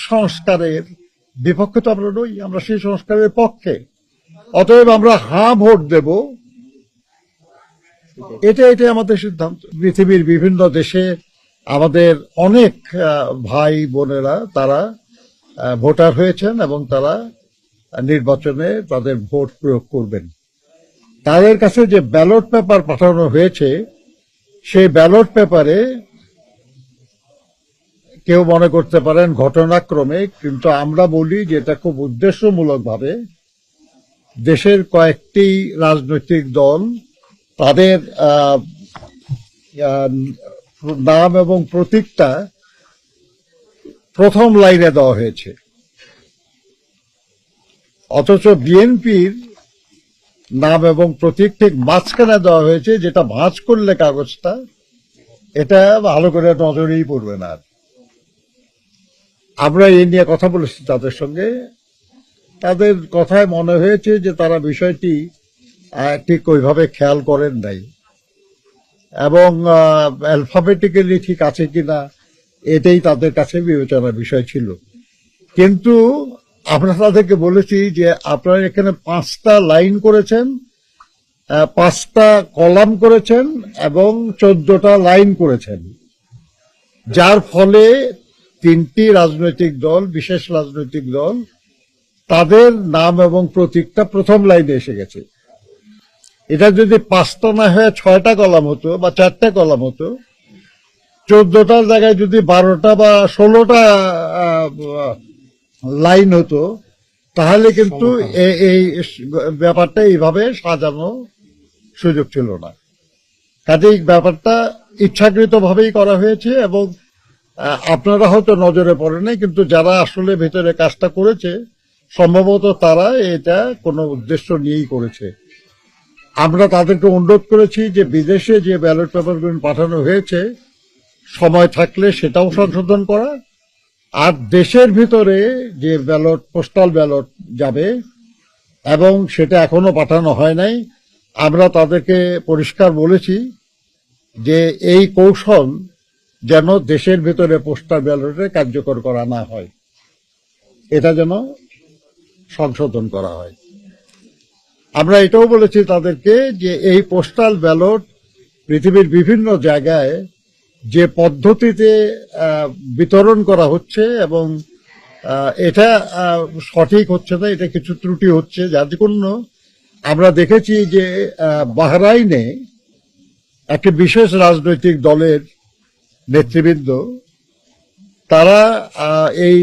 সংস্কারের বিপক্ষে তো আমরা নই, আমরা সেই সংস্কারের পক্ষে। অতএব আমরা হাঁ ভোট দেব, এটাই আমাদের সিদ্ধান্ত। পৃথিবীর বিভিন্ন দেশে আমাদের অনেক ভাই বোনেরা তারা ভোটার হয়েছেন এবং তারা নির্বাচনে তাদের ভোট প্রয়োগ করবেন। তাদের কাছে যে ব্যালট পেপার পাঠানো হয়েছে, সেই ব্যালট পেপারে কেউ মনে করতে পারেন ঘটনাক্রমে, কিন্তু আমরা বলি যে এটা খুব উদ্দেশ্যমূলকভাবে দেশের কয়েকটি রাজনৈতিক দল তাদের নাম এবং প্রতীকটা প্রথম লাইনে দেওয়া হয়েছে, অথচ বিএনপির নাম এবং প্রতীক ঠিক মাঝখানে দেওয়া হয়েছে, যেটা ভাঁজ করলে কাগজটা এটা ভালো করে নজরেই পড়বে না। আমরা এই নিয়ে কথা বলেছি তাদের সঙ্গে, তাদের কথায় মনে হয়েছে যে তারা বিষয়টি ঠিক ওইভাবে খেয়াল করেন নাই এবং অ্যালফাবেটিক্যালি ঠিক আছে কিনা এটাই তাদের কাছে বিবেচনার বিষয় ছিল। কিন্তু আমরা তাদেরকে বলেছি যে আপনারা এখানে 5টা লাইন করেছেন, 5টা কলাম করেছেন এবং 14টা লাইন করেছেন, যার ফলে 3টি রাজনৈতিক দল, বিশেষ রাজনৈতিক দল, তাদের নাম এবং প্রতীকটা প্রথম লাইনে এসে গেছে। এটা যদি 5টা না হয়ে 6টা কলাম হতো বা 4টা কলাম হতো, 14টার জায়গায় যদি 12টা বা 16টা লাইন হতো, তাহলে কিন্তু এই ব্যাপারটা এইভাবে সাজানো সুযোগ ছিল না। কাজেই ব্যাপারটা ইচ্ছাকৃতভাবেই করা হয়েছে এবং আপনারা হয়তো নজরে পড়ে নাই, কিন্তু যারা আসলে ভেতরে কাজটা করেছে সম্ভবত তারা এটা কোনো উদ্দেশ্য নিয়েই করেছে। আমরা তাদেরকে অনুরোধ করেছি যে বিদেশে যে ব্যালট পেপারগুলো পাঠানো হয়েছে সময় থাকলে সেটাও সংশোধন করা, আর দেশের ভিতরে যে ব্যালট, পোস্টাল ব্যালট যাবে এবং সেটা এখনো পাঠানো হয় নাই, আমরা তাদেরকে পরিষ্কার বলেছি যে এই কৌশল যেন দেশের ভিতরে পোস্টাল ব্যালটে কার্যকর করা না হয়, এটা যেন সংশোধন করা হয়। আমরা এটাও বলেছি তাদেরকে যে এই পোস্টাল ব্যালট পৃথিবীর বিভিন্ন জায়গায় যে পদ্ধতিতে বিতরণ করা হচ্ছে এবং এটা সঠিক হচ্ছে না, এটা কিছু ত্রুটি হচ্ছে, যার জন্য আমরা দেখেছি যে বাহরাইনে একটি বিশেষ রাজনৈতিক দলের নেতৃবৃন্দ তারা এই